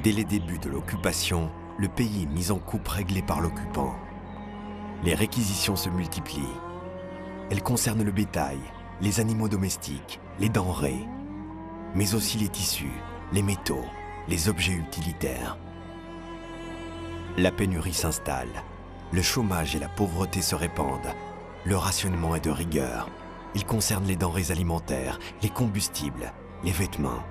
Dès les débuts de l'occupation, le pays est mis en coupe réglée par l'occupant. Les réquisitions se multiplient. Elles concernent le bétail, les animaux domestiques, les denrées, mais aussi les tissus, les métaux, les objets utilitaires. La pénurie s'installe, le chômage et la pauvreté se répandent, le rationnement est de rigueur. Il concerne les denrées alimentaires, les combustibles, les vêtements.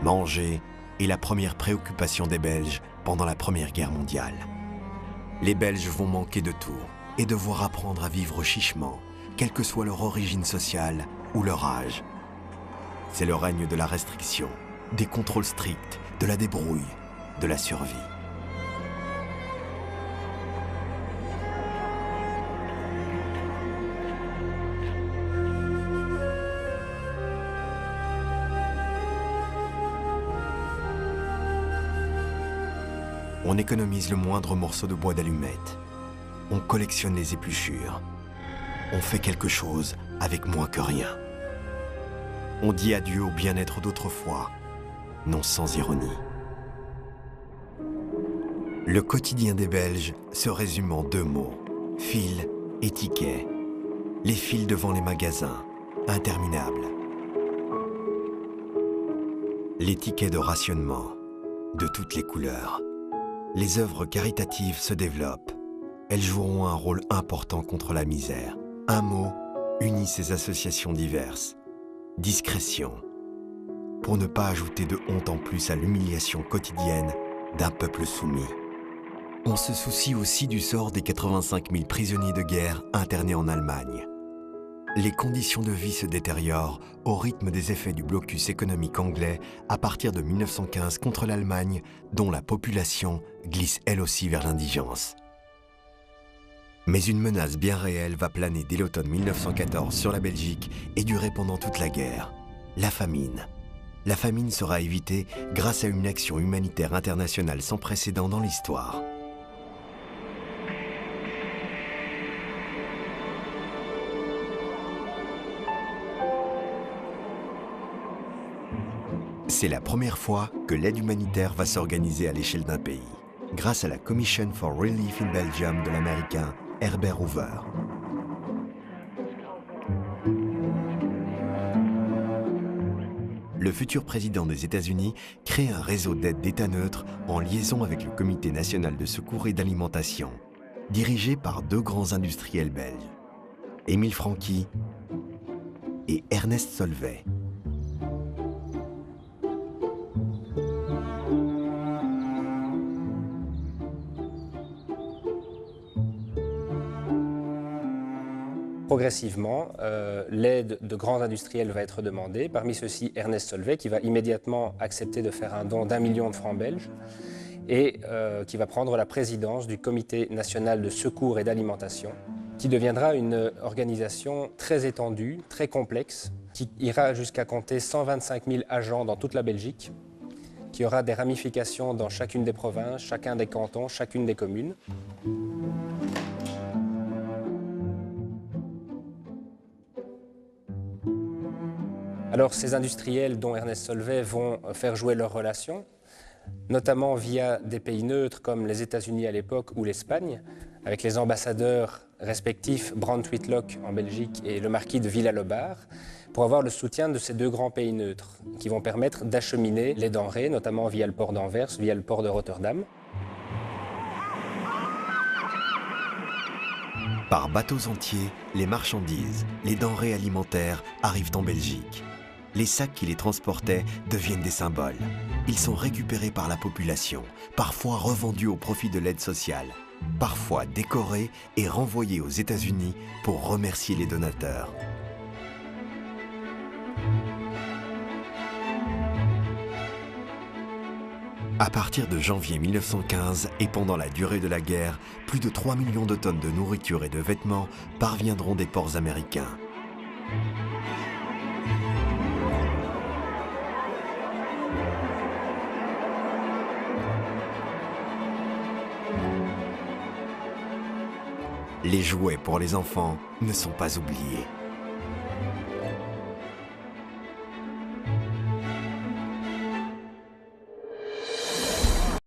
Manger est la première préoccupation des Belges pendant la Première Guerre mondiale. Les Belges vont manquer de tout et devoir apprendre à vivre chichement, quelle que soit leur origine sociale ou leur âge. C'est le règne de la restriction, des contrôles stricts, de la débrouille, de la survie. On économise le moindre morceau de bois d'allumette. On collectionne les épluchures. On fait quelque chose avec moins que rien. On dit adieu au bien-être d'autrefois, non sans ironie. Le quotidien des Belges se résume en 2 mots, fil et ticket. Les files devant les magasins, interminables. Les tickets de rationnement, de toutes les couleurs. Les œuvres caritatives se développent. Elles joueront un rôle important contre la misère. Un mot unit ces associations diverses. Discrétion. Pour ne pas ajouter de honte en plus à l'humiliation quotidienne d'un peuple soumis. On se soucie aussi du sort des 85 000 prisonniers de guerre internés en Allemagne. Les conditions de vie se détériorent au rythme des effets du blocus économique anglais à partir de 1915 contre l'Allemagne, dont la population glisse elle aussi vers l'indigence. Mais une menace bien réelle va planer dès l'automne 1914 sur la Belgique et durer pendant toute la guerre. La famine. La famine sera évitée grâce à une action humanitaire internationale sans précédent dans l'histoire. C'est la première fois que l'aide humanitaire va s'organiser à l'échelle d'un pays, grâce à la Commission for Relief in Belgium de l'Américain Herbert Hoover. Le futur président des États-Unis crée un réseau d'aide d'État neutre en liaison avec le Comité national de secours et d'alimentation, dirigé par 2 grands industriels belges, Émile Franqui et Ernest Solvay. Progressivement, l'aide de grands industriels va être demandée. Parmi ceux-ci, Ernest Solvay, qui va immédiatement accepter de faire un don d'1 million de francs belges et qui va prendre la présidence du Comité national de secours et d'alimentation, qui deviendra une organisation très étendue, très complexe, qui ira jusqu'à compter 125 000 agents dans toute la Belgique, qui aura des ramifications dans chacune des provinces, chacun des cantons, chacune des communes. Alors ces industriels, dont Ernest Solvay, vont faire jouer leurs relations, notamment via des pays neutres comme les États-Unis à l'époque ou l'Espagne, avec les ambassadeurs respectifs Brandt Whitlock en Belgique et le marquis de Villa-le-Bar, pour avoir le soutien de ces 2 grands pays neutres, qui vont permettre d'acheminer les denrées, notamment via le port d'Anvers, via le port de Rotterdam. Par bateaux entiers, les marchandises, les denrées alimentaires arrivent en Belgique. Les sacs qui les transportaient deviennent des symboles. Ils sont récupérés par la population, parfois revendus au profit de l'aide sociale, parfois décorés et renvoyés aux États-Unis pour remercier les donateurs. À partir de janvier 1915 et pendant la durée de la guerre, plus de 3 millions de tonnes de nourriture et de vêtements parviendront des ports américains. Les jouets pour les enfants ne sont pas oubliés.